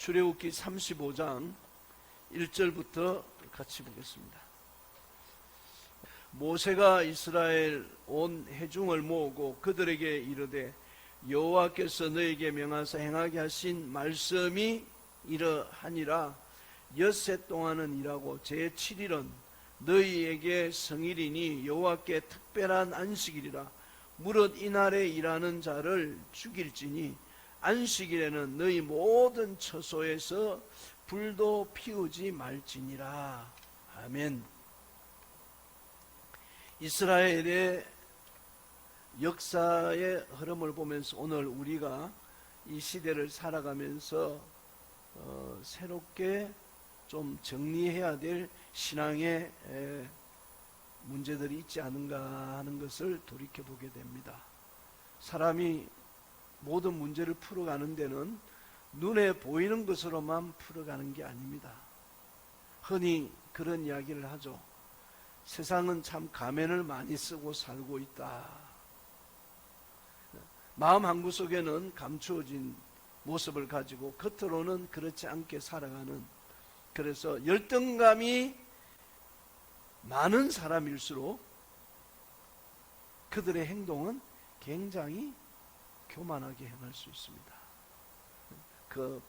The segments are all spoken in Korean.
출애굽기 35장 1절부터 같이 보겠습니다. 모세가 이스라엘 온 회중을 모으고 그들에게 이르되 여호와께서 너에게 명하사 행하게 하신 말씀이 이러하니라. 엿새 동안은 일하고 제7일은 너희에게 성일이니 여호와께 특별한 안식일이라. 무릇 이날에 일하는 자를 죽일지니 안식일에는 너희 모든 처소에서 불도 피우지 말지니라. 아멘. 이스라엘의 역사의 흐름을 보면서 오늘 우리가 이 시대를 살아가면서 새롭게 좀 정리해야 될 신앙의 문제들이 있지 않은가 하는 것을 돌이켜보게 됩니다. 사람이 모든 문제를 풀어가는 데는 눈에 보이는 것으로만 풀어가는 게 아닙니다. 흔히 그런 이야기를 하죠. 세상은 참 가면을 많이 쓰고 살고 있다. 마음 한구석에는 감추어진 모습을 가지고 겉으로는 그렇지 않게 살아가는, 그래서 열등감이 많은 사람일수록 그들의 행동은 굉장히 교만하게 행할 수 있습니다. 그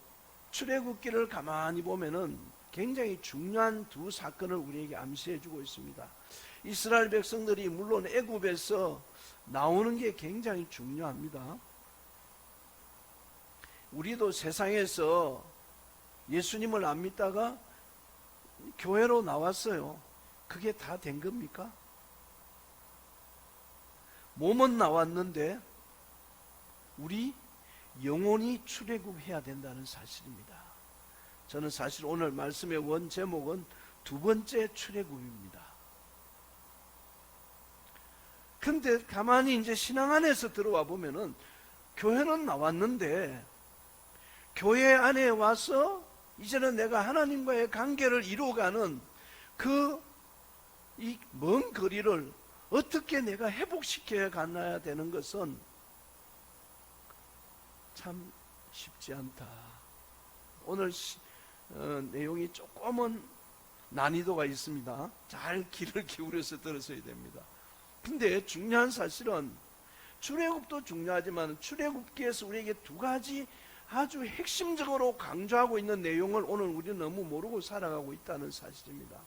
출애굽기를 가만히 보면은 굉장히 중요한 두 사건을 우리에게 암시해 주고 있습니다. 이스라엘 백성들이 물론 애굽에서 나오는 게 굉장히 중요합니다. 우리도 세상에서 예수님을 안 믿다가 교회로 나왔어요. 그게 다 된 겁니까? 몸은 나왔는데 우리 영혼이 출애굽해야 된다는 사실입니다. 저는 사실 오늘 말씀의 원 제목은 두 번째 출애굽입니다. 근데 가만히 이제 신앙 안에서 들어와 보면은 교회는 나왔는데 교회 안에 와서 이제는 내가 하나님과의 관계를 이루어가는 그 이 먼 거리를 어떻게 내가 회복시켜야 가야 되는 것은 참 쉽지 않다. 오늘 내용이 조금은 난이도가 있습니다. 잘 귀를 기울여서 들으셔야 됩니다. 근데 중요한 사실은 출애굽도 중요하지만 출애굽기에서 우리에게 두 가지 아주 핵심적으로 강조하고 있는 내용을 오늘 우리는 너무 모르고 살아가고 있다는 사실입니다.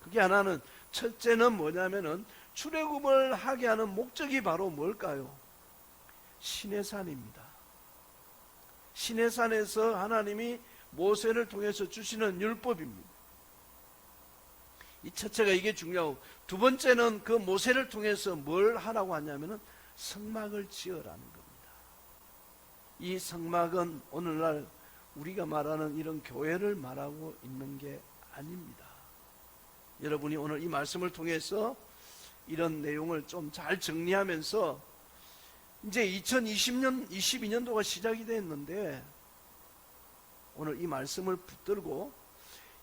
그게 하나는, 첫째는 뭐냐면은 출애굽을 하게 하는 목적이 바로 뭘까요? 시내산입니다. 시내산에서 하나님이 모세를 통해서 주시는 율법입니다. 이 첫째가 이게 중요하고, 두 번째는 그 모세를 통해서 뭘 하라고 하냐면은 성막을 지으라는 겁니다. 이 성막은 오늘날 우리가 말하는 이런 교회를 말하고 있는 게 아닙니다. 여러분이 오늘 이 말씀을 통해서 이런 내용을 좀 잘 정리하면서 이제 22년도가 시작이 됐는데 오늘 이 말씀을 붙들고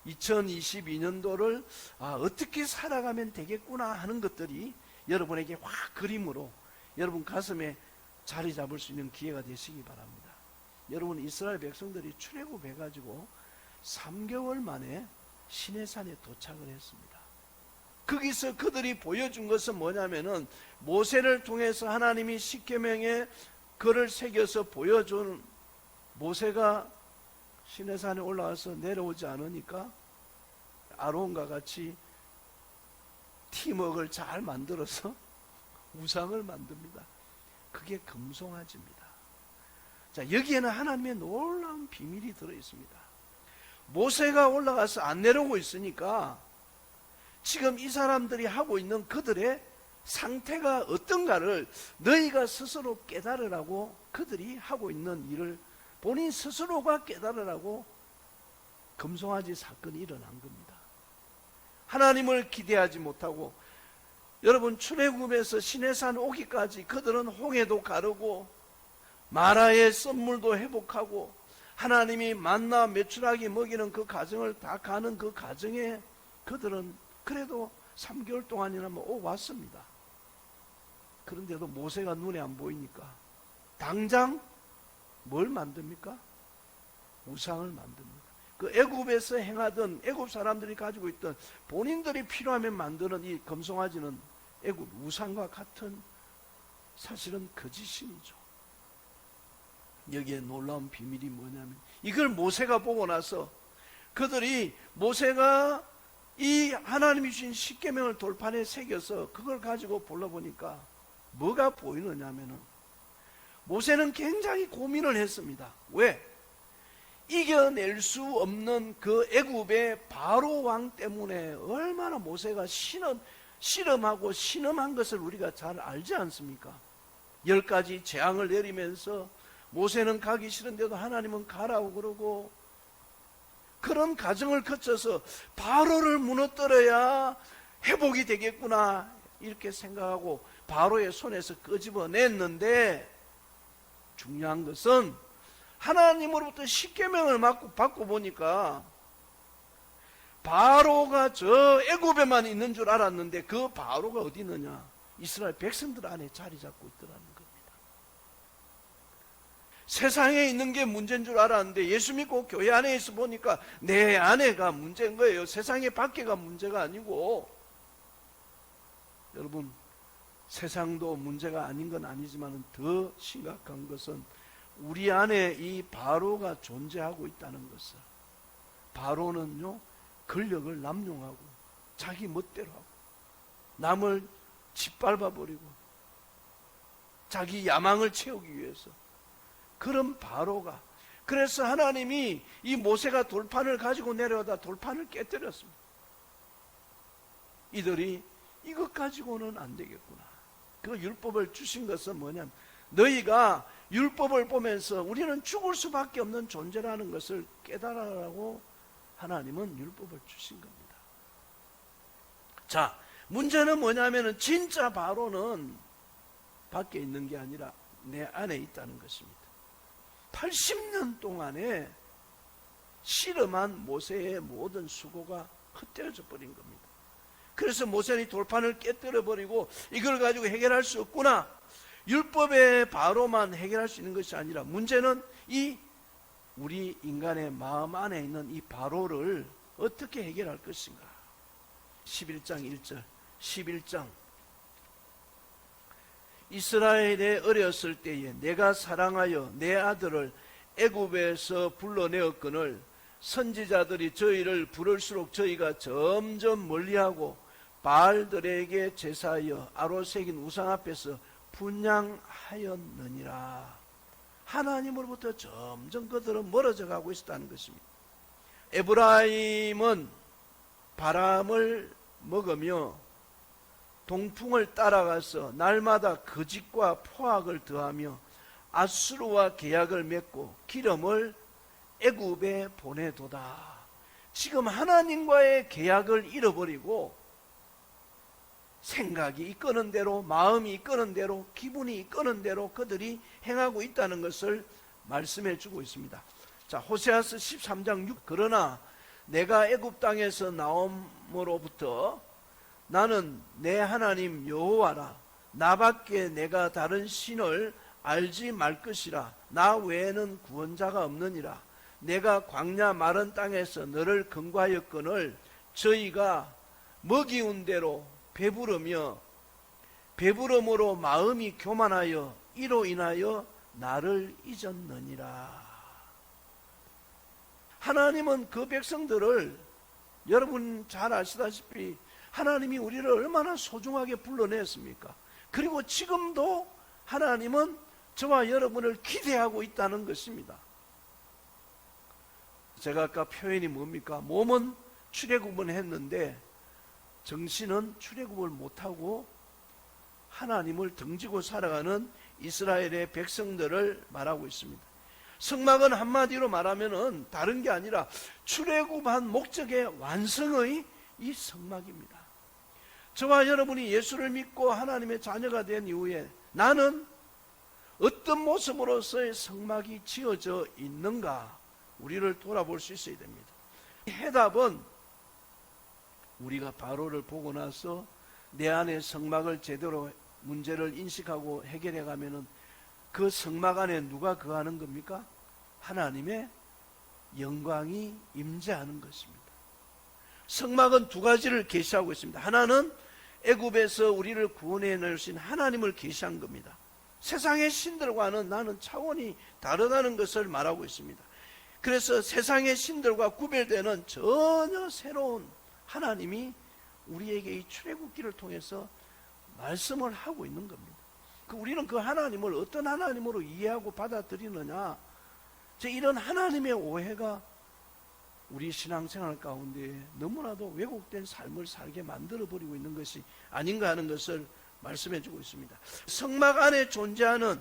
2022년도를 어떻게 살아가면 되겠구나 하는 것들이 여러분에게 확 그림으로 여러분 가슴에 자리 잡을 수 있는 기회가 되시기 바랍니다. 여러분, 이스라엘 백성들이 출애굽해가지고 3개월 만에 시내산에 도착을 했습니다. 거기서 그들이 보여준 것은 뭐냐면은 모세를 통해서 하나님이 십계명에 글을 새겨서 보여준, 모세가 시내산에 올라와서 내려오지 않으니까 아론과 같이 팀웍을 잘 만들어서 우상을 만듭니다. 그게 금송아지입니다. 자, 여기에는 하나님의 놀라운 비밀이 들어있습니다. 모세가 올라가서 안 내려오고 있으니까 지금 이 사람들이 하고 있는 그들의 상태가 어떤가를 너희가 스스로 깨달으라고, 그들이 하고 있는 일을 본인 스스로가 깨달으라고 금송아지 사건이 일어난 겁니다. 하나님을 기대하지 못하고, 여러분, 출애굽에서 시내산 오기까지 그들은 홍해도 가르고 마라의 썰물도 회복하고 하나님이 만나 메추라기 먹이는 그 과정을 다 가는 그 과정에 그들은 그래도 3개월 동안이나 왔습니다. 그런데도 모세가 눈에 안 보이니까 당장 뭘 만듭니까? 우상을 만듭니다. 그 애굽에서 행하던 애굽 사람들이 가지고 있던 본인들이 필요하면 만드는 이 금송아지는 애굽 우상과 같은 사실은 거짓신이죠. 여기에 놀라운 비밀이 뭐냐면 이걸 모세가 보고 나서 그들이 모세가 이 하나님이 주신 십계명을 돌판에 새겨서 그걸 가지고 불러보니까 뭐가 보이느냐면은 모세는 굉장히 고민을 했습니다. 왜? 이겨낼 수 없는 그 애굽의 바로 왕 때문에 얼마나 모세가 실험하고 신음한 것을 우리가 잘 알지 않습니까? 10가지 재앙을 내리면서 모세는 가기 싫은데도 하나님은 가라고 그러고 그런 과정을 거쳐서 바로를 무너뜨려야 회복이 되겠구나 이렇게 생각하고 바로의 손에서 끄집어냈는데 중요한 것은 하나님으로부터 십계명을 받고 보니까 바로가 저 애굽에만 있는 줄 알았는데 그 바로가 어디 있느냐? 이스라엘 백성들 안에 자리 잡고 있더라는 겁니다. 세상에 있는 게 문제인 줄 알았는데 예수 믿고 교회 안에 있어 보니까 내 안에가 문제인 거예요. 세상에 밖에가 문제가 아니고. 여러분, 세상도 문제가 아닌 건 아니지만 더 심각한 것은 우리 안에 이 바로가 존재하고 있다는 것을. 바로는요, 권력을 남용하고 자기 멋대로 하고 남을 짓밟아버리고 자기 야망을 채우기 위해서 그런 바로가. 그래서 하나님이 이 모세가 돌판을 가지고 내려오다 돌판을 깨뜨렸습니다. 이들이 이것 가지고는 안 되겠구나. 그 율법을 주신 것은 뭐냐면 너희가 율법을 보면서 우리는 죽을 수밖에 없는 존재라는 것을 깨달으라고 하나님은 율법을 주신 겁니다. 자, 문제는 뭐냐면은 진짜 바로는 밖에 있는 게 아니라 내 안에 있다는 것입니다. 80년 동안에 실험한 모세의 모든 수고가 헛되어져 버린 겁니다. 그래서 모세는 돌판을 깨뜨려 버리고 이걸 가지고 해결할 수 없구나. 율법의 바로만 해결할 수 있는 것이 아니라 문제는 이 우리 인간의 마음 안에 있는 이 바로를 어떻게 해결할 것인가. 11장 1절 11장 이스라엘에 어렸을 때에 내가 사랑하여 내 아들을 애굽에서 불러내었거늘 선지자들이 저희를 부를수록 저희가 점점 멀리하고 바알들에게 제사하여 아로 새긴 우상 앞에서 분향하였느니라. 하나님으로부터 점점 그들은 멀어져 가고 있었다는 것입니다. 에브라임은 바람을 먹으며 동풍을 따라가서 날마다 거짓과 포악을 더하며 아수르와 계약을 맺고 기름을 애굽에 보내도다. 지금 하나님과의 계약을 잃어버리고 생각이 이끄는 대로, 마음이 이끄는 대로, 기분이 이끄는 대로 그들이 행하고 있다는 것을 말씀해 주고 있습니다. 자, 호세아서 13장 6. 그러나 내가 애굽 땅에서 나옴으로부터 나는 내 하나님 여호와라. 나밖에 내가 다른 신을 알지 말 것이라. 나 외에는 구원자가 없느니라. 내가 광야 마른 땅에서 너를 근거하였거늘 저희가 먹이운 대로 배부름으로 마음이 교만하여 이로 인하여 나를 잊었느니라. 하나님은 그 백성들을, 여러분 잘 아시다시피 하나님이 우리를 얼마나 소중하게 불러냈습니까? 그리고 지금도 하나님은 저와 여러분을 기대하고 있다는 것입니다. 제가 아까 표현이 뭡니까? 몸은 출애굽은 했는데 정신은 출애굽을 못하고 하나님을 등지고 살아가는 이스라엘의 백성들을 말하고 있습니다. 성막은 한마디로 말하면은 다른 게 아니라 출애굽한 목적의 완성의 이 성막입니다. 저와 여러분이 예수를 믿고 하나님의 자녀가 된 이후에 나는 어떤 모습으로서의 성막이 지어져 있는가, 우리를 돌아볼 수 있어야 됩니다. 이 해답은 우리가 바로를 보고 나서 내 안에 성막을 제대로 문제를 인식하고 해결해 가면은 그 성막 안에 누가 거하는 겁니까? 하나님의 영광이 임재하는 것입니다. 성막은 두 가지를 계시하고 있습니다. 하나는 애굽에서 우리를 구원해 내신 하나님을 계시한 겁니다. 세상의 신들과는 나는 차원이 다르다는 것을 말하고 있습니다. 그래서 세상의 신들과 구별되는 전혀 새로운 하나님이 우리에게 이 출애굽기를 통해서 말씀을 하고 있는 겁니다. 우리는 그 하나님을 어떤 하나님으로 이해하고 받아들이느냐, 이런 하나님의 오해가 우리 신앙생활 가운데 너무나도 왜곡된 삶을 살게 만들어버리고 있는 것이 아닌가 하는 것을 말씀해주고 있습니다. 성막 안에 존재하는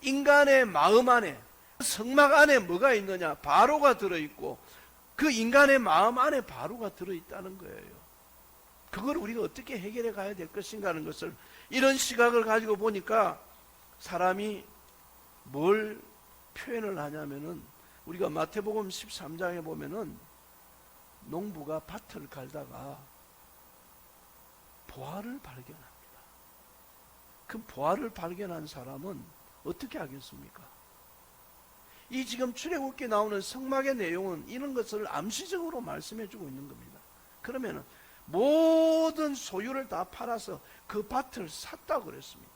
인간의 마음 안에, 성막 안에 뭐가 있느냐? 바로가 들어있고 그 인간의 마음 안에 바로가 들어있다는 거예요. 그걸 우리가 어떻게 해결해 가야 될 것인가 하는 것을, 이런 시각을 가지고 보니까 사람이 뭘 표현을 하냐면은, 우리가 마태복음 13장에 보면은 농부가 밭을 갈다가 보화를 발견합니다. 그 보화를 발견한 사람은 어떻게 하겠습니까? 이 지금 출애굽기에 나오는 성막의 내용은 이런 것을 암시적으로 말씀해주고 있는 겁니다. 그러면은 모든 소유를 다 팔아서 그 밭을 샀다고 그랬습니다.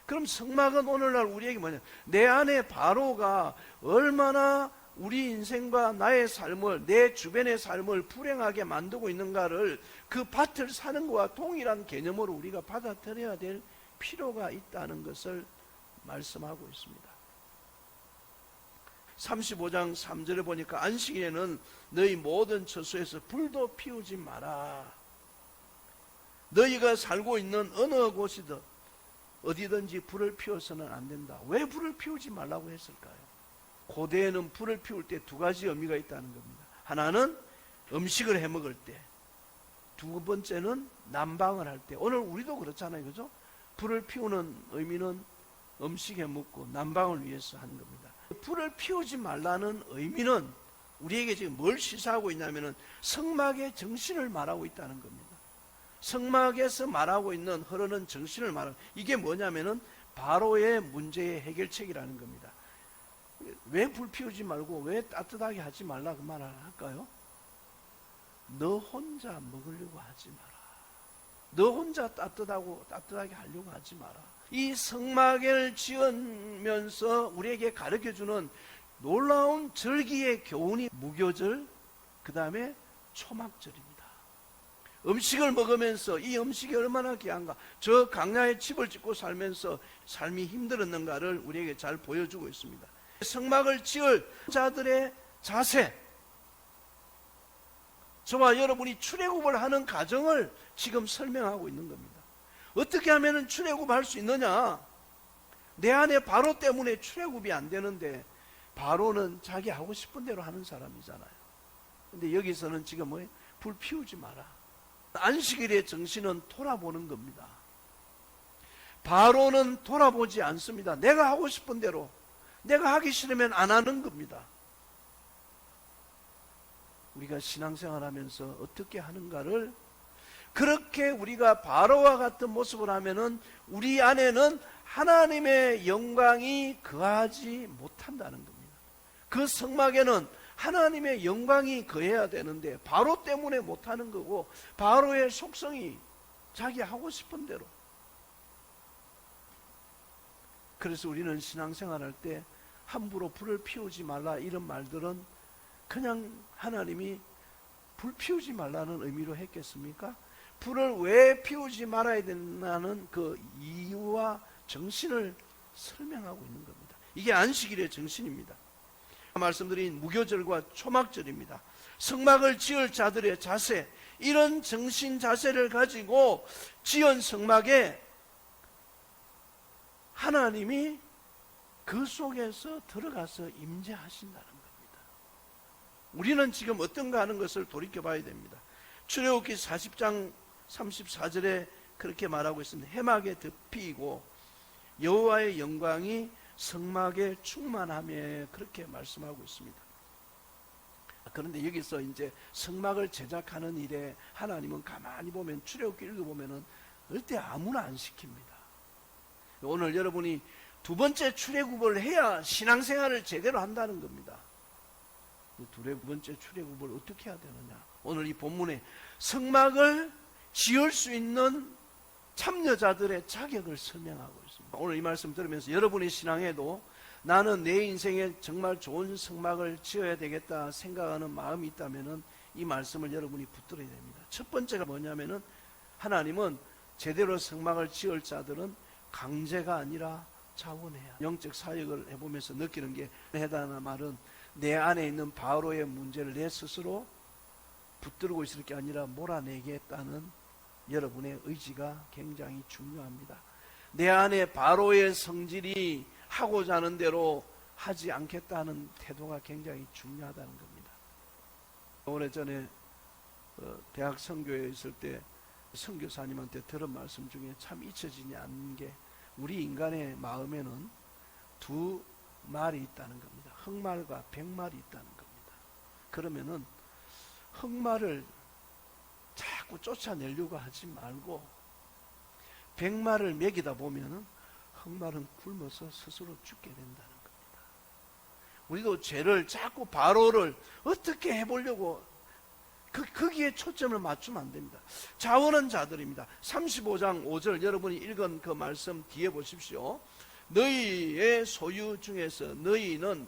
그럼 성막은 오늘날 우리에게 뭐냐? 내 안에 바로가 얼마나 우리 인생과 나의 삶을, 내 주변의 삶을 불행하게 만들고 있는가를 그 밭을 사는 것과 동일한 개념으로 우리가 받아들여야 될 필요가 있다는 것을 말씀하고 있습니다. 35장 3절에 보니까 안식일에는 너희 모든 처소에서 불도 피우지 마라. 너희가 살고 있는 어느 곳이든 어디든지 불을 피워서는 안 된다. 왜 불을 피우지 말라고 했을까요? 고대에는 불을 피울 때 두 가지 의미가 있다는 겁니다. 하나는 음식을 해 먹을 때, 두 번째는 난방을 할 때. 오늘 우리도 그렇잖아요, 그죠? 불을 피우는 의미는 음식 해 먹고 난방을 위해서 하는 겁니다. 불을 피우지 말라는 의미는 우리에게 지금 뭘 시사하고 있냐면은 성막의 정신을 말하고 있다는 겁니다. 성막에서 말하고 있는 흐르는 정신을 말하고, 이게 뭐냐면은 바로의 문제의 해결책이라는 겁니다. 왜 불 피우지 말고 왜 따뜻하게 하지 말라 그 말을 할까요? 너 혼자 먹으려고 하지 마라. 너 혼자 따뜻하게 하려고 하지 마라. 이 성막을 지으면서 우리에게 가르쳐주는 놀라운 절기의 교훈이 무교절, 그 다음에 초막절입니다. 음식을 먹으면서 이 음식이 얼마나 귀한가, 저 강야에 집을 짓고 살면서 삶이 힘들었는가를 우리에게 잘 보여주고 있습니다. 성막을 지을 자들의 자세, 저와 여러분이 출애굽을 하는 과정을 지금 설명하고 있는 겁니다. 어떻게 하면 출애굽할 수 있느냐? 내 안에 바로 때문에 출애굽이 안 되는데, 바로는 자기 하고 싶은 대로 하는 사람이잖아요. 근데 여기서는 지금 뭐예요? 불 피우지 마라. 안식일의 정신은 돌아보는 겁니다. 바로는 돌아보지 않습니다. 내가 하고 싶은 대로, 내가 하기 싫으면 안 하는 겁니다. 우리가 신앙생활 하면서 어떻게 하는가를, 그렇게 우리가 바로와 같은 모습을 하면은 우리 안에는 하나님의 영광이 거하지 못한다는 겁니다. 그 성막에는 하나님의 영광이 거해야 되는데 바로 때문에 못하는 거고, 바로의 속성이 자기 하고 싶은 대로. 그래서 우리는 신앙생활할 때 함부로 불을 피우지 말라 이런 말들은 그냥 하나님이 불 피우지 말라는 의미로 했겠습니까? 불을 왜 피우지 말아야 되나는 그 이유와 정신을 설명하고 있는 겁니다. 이게 안식일의 정신입니다. 말씀드린 무교절과 초막절입니다. 성막을 지을 자들의 자세, 이런 정신 자세를 가지고 지은 성막에 하나님이 그 속에서 들어가서 임재하신다는 겁니다. 우리는 지금 어떤가 하는 것을 돌이켜봐야 됩니다. 출애굽기 40장 34절에 그렇게 말하고 있습니다. 해막에 덮이고 여호와의 영광이 성막에 충만하며, 그렇게 말씀하고 있습니다. 그런데 여기서 이제 성막을 제작하는 일에 하나님은 가만히 보면, 출애굽기 읽어보면은 절대 아무나 안 시킵니다. 오늘 여러분이 두 번째 출애굽을 해야 신앙생활을 제대로 한다는 겁니다. 두 번째 출애굽을 어떻게 해야 되느냐. 오늘 이 본문에 성막을 지을 수 있는 참여자들의 자격을 설명하고 있습니다. 오늘 이 말씀 들으면서 여러분의 신앙에도 나는 내 인생에 정말 좋은 성막을 지어야 되겠다 생각하는 마음이 있다면 이 말씀을 여러분이 붙들어야 됩니다. 첫 번째가 뭐냐면은 하나님은 제대로 성막을 지을 자들은 강제가 아니라 자원해야. 영적 사역을 해보면서 느끼는 게 해당하는 말은 내 안에 있는 바로의 문제를 내 스스로 붙들고 있을 게 아니라 몰아내겠다는 여러분의 의지가 굉장히 중요합니다. 내 안에 바로의 성질이 하고자 하는 대로 하지 않겠다는 태도가 굉장히 중요하다는 겁니다. 오래전에 대학 선교에 있을 때 선교사님한테 들은 말씀 중에 참 잊혀지지 않는 게 우리 인간의 마음에는 두 말이 있다는 겁니다. 흑말과 백말이 있다는 겁니다. 그러면은 흑말을 자꾸 쫓아내려고 하지 말고 백말을 먹이다 보면은 흑말은 굶어서 스스로 죽게 된다는 겁니다. 우리도 죄를 자꾸 바로를 어떻게 해보려고 거기에 초점을 맞추면 안 됩니다. 자원한 자들입니다. 35장 5절 여러분이 읽은 그 말씀 뒤에 보십시오. 너희의 소유 중에서 너희는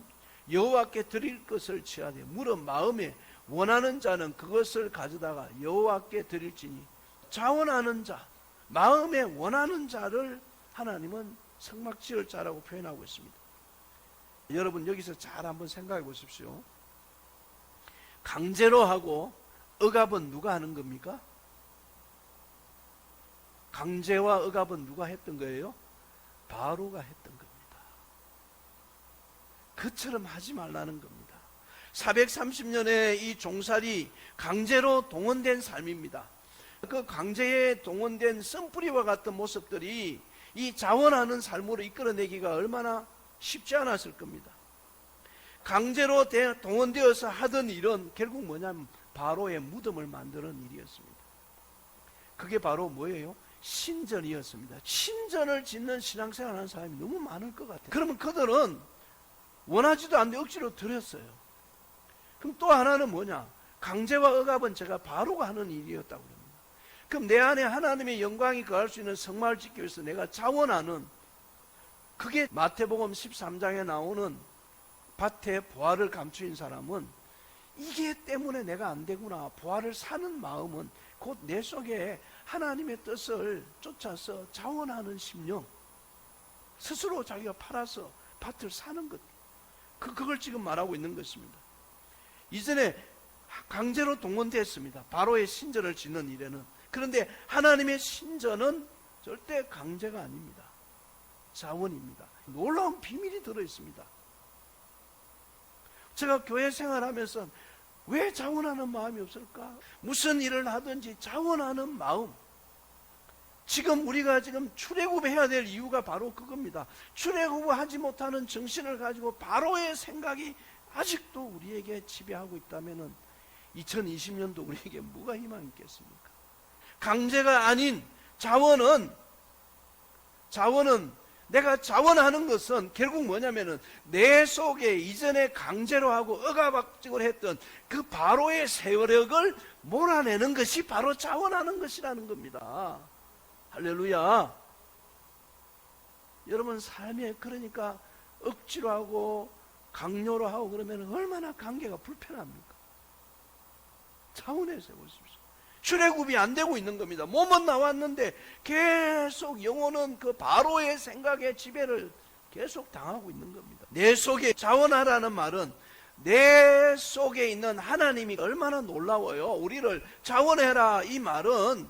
여호와께 드릴 것을 취하되 물은 마음에 원하는 자는 그것을 가져다가 여호와께 드릴지니. 자원하는 자, 마음에 원하는 자를 하나님은 성막 지을 자라고 표현하고 있습니다. 여러분 여기서 잘 한번 생각해 보십시오. 강제로 하고 억압은 누가 하는 겁니까? 강제와 억압은 누가 했던 거예요? 바로가 했던 겁니다. 그처럼 하지 말라는 겁니다. 430년의 이 종살이 강제로 동원된 삶입니다. 그 강제에 동원된 쓴뿌리와 같은 모습들이 이 자원하는 삶으로 이끌어내기가 얼마나 쉽지 않았을 겁니다. 강제로 동원되어서 하던 일은 결국 뭐냐면 바로의 무덤을 만드는 일이었습니다. 그게 바로 뭐예요? 신전이었습니다. 신전을 짓는 신앙생활 하는 사람이 너무 많을 것 같아요. 그러면 그들은 원하지도 않는데 억지로 들였어요. 그럼 또 하나는 뭐냐? 강제와 억압은 제가 바로가 하는 일이었다고 합니다. 그럼 내 안에 하나님의 영광이 거할 수 있는 성막을 짓기 위해서 내가 자원하는, 그게 마태복음 13장에 나오는 밭에 보화를 감추인 사람은 이게 때문에 내가 안 되구나. 보화를 사는 마음은 곧 내 속에 하나님의 뜻을 쫓아서 자원하는 심령, 스스로 자기가 팔아서 밭을 사는 것, 그걸 지금 말하고 있는 것입니다. 이전에 강제로 동원됐습니다. 바로의 신전을 짓는 일에는. 그런데 하나님의 신전은 절대 강제가 아닙니다. 자원입니다. 놀라운 비밀이 들어있습니다. 제가 교회 생활하면서 왜 자원하는 마음이 없을까? 무슨 일을 하든지 자원하는 마음. 지금 우리가 지금 출애굽해야 될 이유가 바로 그겁니다. 출애굽하지 못하는 정신을 가지고 바로의 생각이 아직도 우리에게 지배하고 있다면 2020년도 우리에게 뭐가 희망이 있겠습니까? 강제가 아닌 자원은 내가 자원하는 것은 결국 뭐냐면은 내 속에 이전에 강제로 하고 억압적으로 했던 그 바로의 세력을 몰아내는 것이 바로 자원하는 것이라는 겁니다. 할렐루야. 여러분 삶에 그러니까 억지로 하고 강요로 하고 그러면 얼마나 관계가 불편합니까? 자원해서 보십시오. 출애굽이 안 되고 있는 겁니다. 몸은 나왔는데 계속 영혼은 그 바로의 생각의 지배를 계속 당하고 있는 겁니다. 내 속에 자원하라는 말은 내 속에 있는 하나님이 얼마나 놀라워요. 우리를 자원해라, 이 말은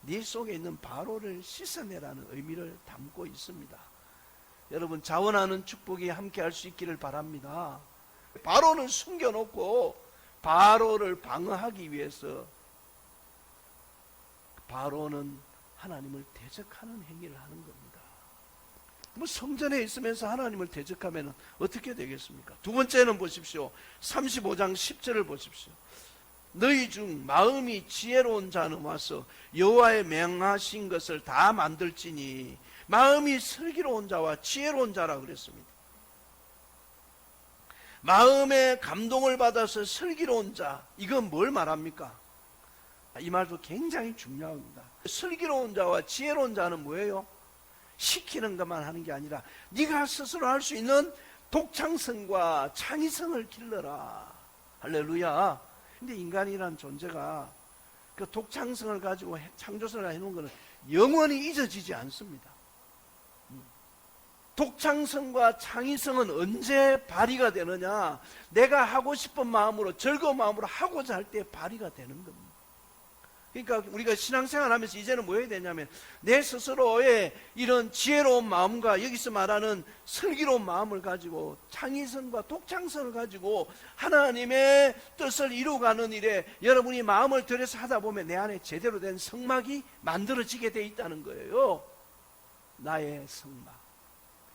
네 속에 있는 바로를 씻어내라는 의미를 담고 있습니다. 여러분, 자원하는 축복이 함께 할 수 있기를 바랍니다. 바로는 숨겨놓고 바로를 방어하기 위해서 바로는 하나님을 대적하는 행위를 하는 겁니다. 뭐 성전에 있으면서 하나님을 대적하면 어떻게 되겠습니까? 두 번째는 보십시오. 35장 10절을 보십시오. 너희 중 마음이 지혜로운 자는 와서 여호와의 명하신 것을 다 만들지니. 마음이 슬기로운 자와 지혜로운 자라 그랬습니다. 마음의 감동을 받아서 슬기로운 자, 이건 뭘 말합니까? 이 말도 굉장히 중요합니다. 슬기로운 자와 지혜로운 자는 뭐예요? 시키는 것만 하는 게 아니라 네가 스스로 할 수 있는 독창성과 창의성을 길러라. 할렐루야. 근데 인간이란 존재가 그 독창성을 가지고 창조성을 해놓은 것은 영원히 잊어지지 않습니다. 독창성과 창의성은 언제 발휘가 되느냐? 내가 하고 싶은 마음으로, 즐거운 마음으로 하고자 할 때 발휘가 되는 겁니다. 그러니까 우리가 신앙생활 하면서 이제는 뭐 해야 되냐면 내 스스로의 이런 지혜로운 마음과 여기서 말하는 슬기로운 마음을 가지고 창의성과 독창성을 가지고 하나님의 뜻을 이루어가는 일에 여러분이 마음을 들여서 하다 보면 내 안에 제대로 된 성막이 만들어지게 돼 있다는 거예요. 나의 성막.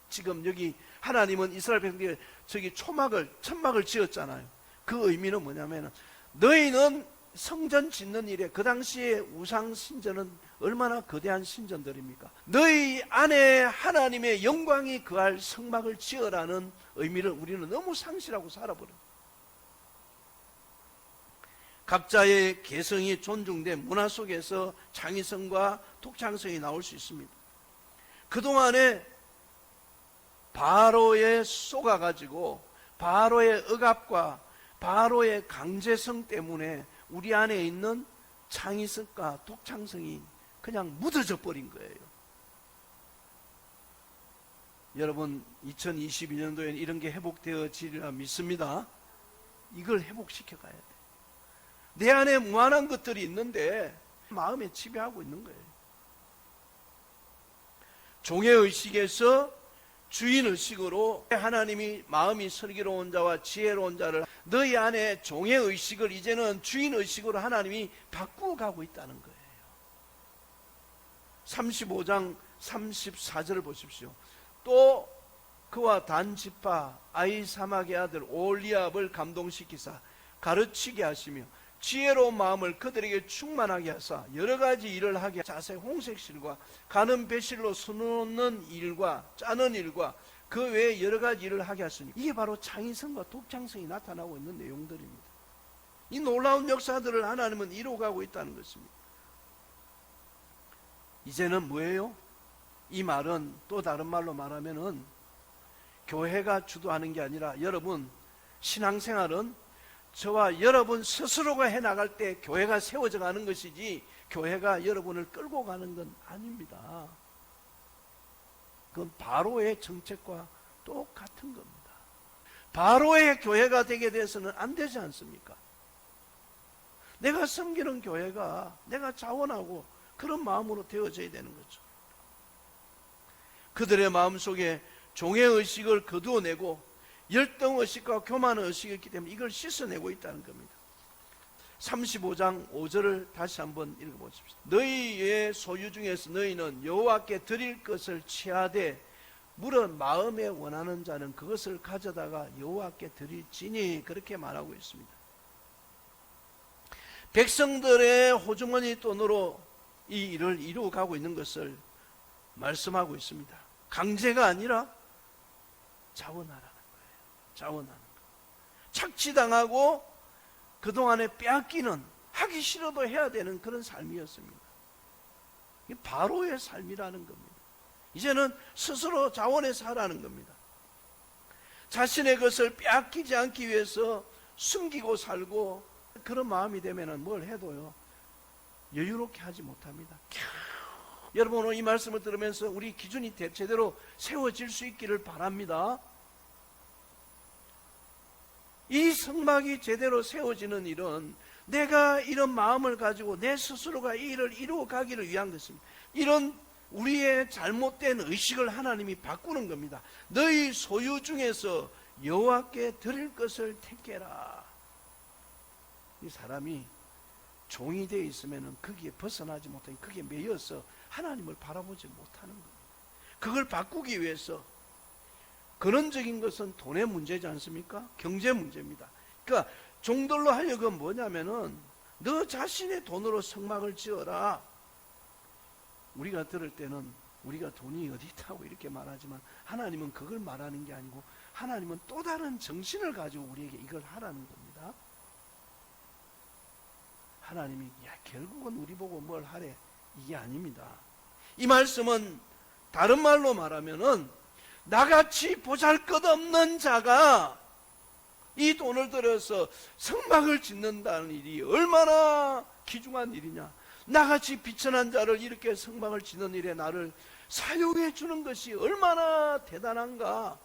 지금 여기 하나님은 이스라엘 백성에게 저기 천막을 지었잖아요. 그 의미는 뭐냐면 너희는 성전 짓는 일에, 그 당시에 우상 신전은 얼마나 거대한 신전들입니까? 너희 안에 하나님의 영광이 거할 성막을 지어라는 의미를 우리는 너무 상실하고 살아버려요. 각자의 개성이 존중된 문화 속에서 창의성과 독창성이 나올 수 있습니다. 그동안에 바로에 속아가지고 바로의 억압과 바로의 강제성 때문에 우리 안에 있는 창의성과 독창성이 그냥 묻어져 버린 거예요. 여러분 2022년도에는 이런 게 회복되어지리라 믿습니다. 이걸 회복시켜 가야 돼. 내 안에 무한한 것들이 있는데 마음에 지배하고 있는 거예요. 종의의식에서 주인의식으로 하나님이 마음이 슬기로운 자와 지혜로운 자를, 너희 안에 종의의식을 이제는 주인의식으로 하나님이 바꾸어 가고 있다는 거예요. 35장 34절을 보십시오. 또 그와 단지파 아히사막의 아들 올리압을 감동시키사 가르치게 하시며 지혜로운 마음을 그들에게 충만하게 하사 여러 가지 일을 하게 자세 홍색실과 가는 배실로 수놓는 일과 짜는 일과 그 외에 여러 가지 일을 하게 하시니 이게 바로 창의성과 독창성이 나타나고 있는 내용들입니다. 이 놀라운 역사들을 하나님은 이루어가고 있다는 것입니다. 이제는 뭐예요? 이 말은 또 다른 말로 말하면은 교회가 주도하는 게 아니라 여러분 신앙생활은 저와 여러분 스스로가 해나갈 때 교회가 세워져 가는 것이지 교회가 여러분을 끌고 가는 건 아닙니다. 그건 바로의 정책과 똑같은 겁니다. 바로의 교회가 되게 돼서는 안 되지 않습니까? 내가 섬기는 교회가 내가 자원하고 그런 마음으로 되어져야 되는 거죠. 그들의 마음속에 종의의식을 거두어내고 열등의식과 교만의식이 있기 때문에 이걸 씻어내고 있다는 겁니다. 35장 5절을 다시 한번 읽어보십시오. 너희의 소유 중에서 너희는 여호와께 드릴 것을 취하되 물어 마음에 원하는 자는 그것을 가져다가 여호와께 드릴지니, 그렇게 말하고 있습니다. 백성들의 호주머니 돈으로 이 일을 이루어가고 있는 것을 말씀하고 있습니다. 강제가 아니라 자원하라는 거예요. 자원하는 거. 착취당하고 그동안에 빼앗기는, 하기 싫어도 해야 되는 그런 삶이었습니다. 이게 바로의 삶이라는 겁니다. 이제는 스스로 자원해서 하라는 겁니다. 자신의 것을 빼앗기지 않기 위해서 숨기고 살고 그런 마음이 되면은 뭘 해도요 여유롭게 하지 못합니다. 여러분 오늘 이 말씀을 들으면서 우리 기준이 제대로 세워질 수 있기를 바랍니다. 이 성막이 제대로 세워지는 일은 내가 이런 마음을 가지고 내 스스로가 이 일을 이루어 가기를 위한 것입니다. 이런 우리의 잘못된 의식을 하나님이 바꾸는 겁니다. 너희 소유 중에서 여호와께 드릴 것을 택해라. 이 사람이 종이 되어 있으면 거기에 벗어나지 못하니 거기에 매여서 하나님을 바라보지 못하는 겁니다. 그걸 바꾸기 위해서 근원적인 것은 돈의 문제지 않습니까? 경제 문제입니다. 그러니까 종들로 하여금 뭐냐면은 너 자신의 돈으로 성막을 지어라. 우리가 들을 때는 우리가 돈이 어디 있다고 이렇게 말하지만 하나님은 그걸 말하는 게 아니고 하나님은 또 다른 정신을 가지고 우리에게 이걸 하라는 겁니다. 하나님이 결국은 우리 보고 뭘 하래, 이게 아닙니다. 이 말씀은 다른 말로 말하면은 나같이 보잘것없는 자가 이 돈을 들여서 성막을 짓는다는 일이 얼마나 귀중한 일이냐. 나같이 비천한 자를 이렇게 성막을 짓는 일에 나를 사용해 주는 것이 얼마나 대단한가.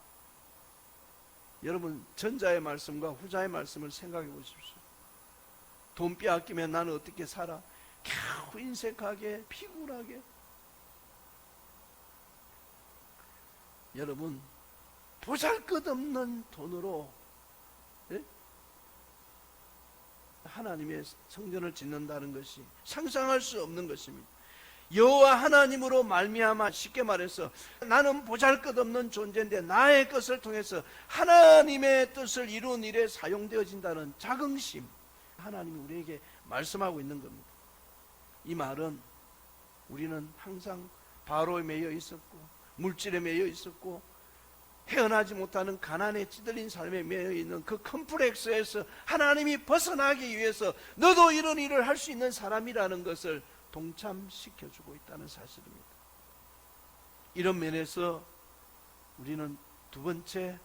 여러분, 전자의 말씀과 후자의 말씀을 생각해 보십시오. 돈 빼앗기면 나는 어떻게 살아? 겨우 인색하게, 피곤하게. 여러분, 보잘것없는 돈으로 하나님의 성전을 짓는다는 것이 상상할 수 없는 것입니다. 여호와 하나님으로 말미암아, 쉽게 말해서 나는 보잘것없는 존재인데 나의 것을 통해서 하나님의 뜻을 이루는 일에 사용되어진다는 자긍심, 하나님이 우리에게 말씀하고 있는 겁니다. 이 말은 우리는 항상 바로에 매여 있었고 물질에 매여 있었고 헤어나지 못하는 가난에 찌들린 삶에 매여 있는 그 컴플렉스에서 하나님이 벗어나기 위해서 너도 이런 일을 할 수 있는 사람이라는 것을 동참시켜주고 있다는 사실입니다. 이런 면에서 우리는 두 번째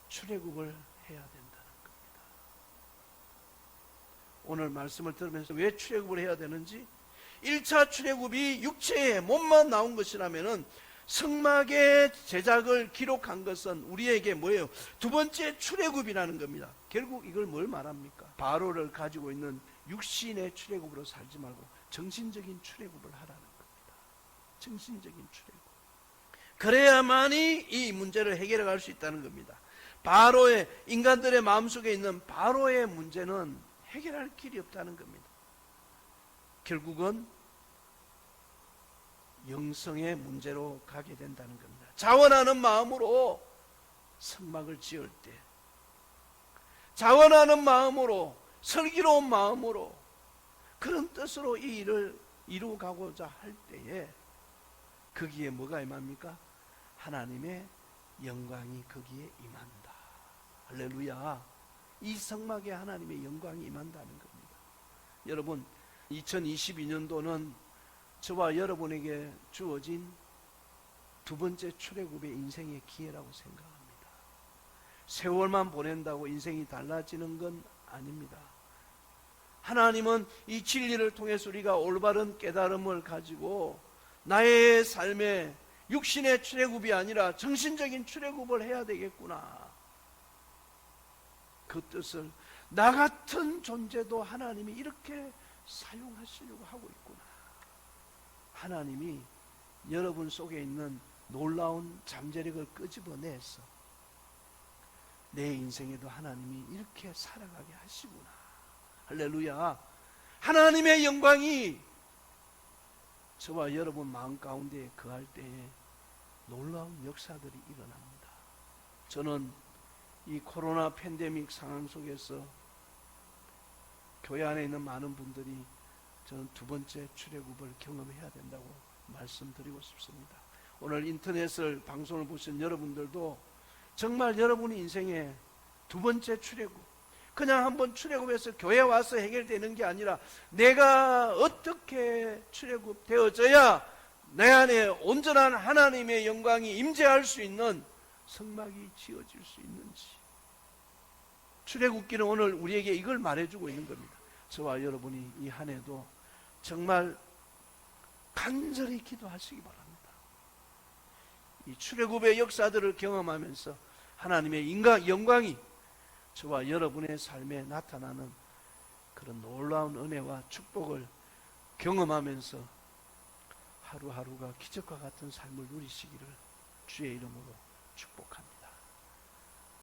출애굽을 해야 된다는 겁니다. 오늘 말씀을 들으면서 왜 출애굽을 해야 되는지, 1차 출애굽이 육체의 몸만 나온 것이라면은 성막의 제작을 기록한 것은 우리에게 뭐예요? 두 번째 출애굽이라는 겁니다. 결국 이걸 뭘 말합니까? 바로를 가지고 있는 육신의 출애굽으로 살지 말고 정신적인 출애굽을 하라는 겁니다. 정신적인 출애굽. 그래야만이 이 문제를 해결해 갈 수 있다는 겁니다. 바로의, 인간들의 마음속에 있는 바로의 문제는 해결할 길이 없다는 겁니다. 결국은 영성의 문제로 가게 된다는 겁니다. 자원하는 마음으로 성막을 지을 때, 자원하는 마음으로, 슬기로운 마음으로, 그런 뜻으로 이 일을 이루어가고자 할 때에 거기에 뭐가 임합니까? 하나님의 영광이 거기에 임한다. 할렐루야. 이 성막에 하나님의 영광이 임한다는 겁니다. 여러분, 2022년도는 저와 여러분에게 주어진 두 번째 출애굽의 인생의 기회라고 생각합니다. 세월만 보낸다고 인생이 달라지는 건 아닙니다. 하나님은 이 진리를 통해서 우리가 올바른 깨달음을 가지고 나의 삶에 육신의 출애굽이 아니라 정신적인 출애굽을 해야 되겠구나. 그 뜻을, 나 같은 존재도 하나님이 이렇게 사용하시려고 하고 있구나. 하나님이 여러분 속에 있는 놀라운 잠재력을 끄집어내서 내 인생에도 하나님이 이렇게 살아가게 하시구나. 할렐루야. 하나님의 영광이 저와 여러분 마음 가운데 거할 때에 놀라운 역사들이 일어납니다. 저는 이 코로나 팬데믹 상황 속에서 교회 안에 있는 많은 분들이 저는 두 번째 출애굽을 경험해야 된다고 말씀드리고 싶습니다. 오늘 인터넷을 방송을 보신 여러분들도 정말 여러분의 인생에 두 번째 출애굽, 그냥 한번 출애굽해서 교회 와서 해결되는 게 아니라 내가 어떻게 출애굽되어져야 내 안에 온전한 하나님의 영광이 임재할 수 있는 성막이 지어질 수 있는지, 출애굽기는 오늘 우리에게 이걸 말해주고 있는 겁니다. 저와 여러분이 이 한 해도 정말 간절히 기도하시기 바랍니다. 이 출애굽의 역사들을 경험하면서 하나님의 영광이 저와 여러분의 삶에 나타나는 그런 놀라운 은혜와 축복을 경험하면서 하루하루가 기적과 같은 삶을 누리시기를 주의 이름으로 축복합니다.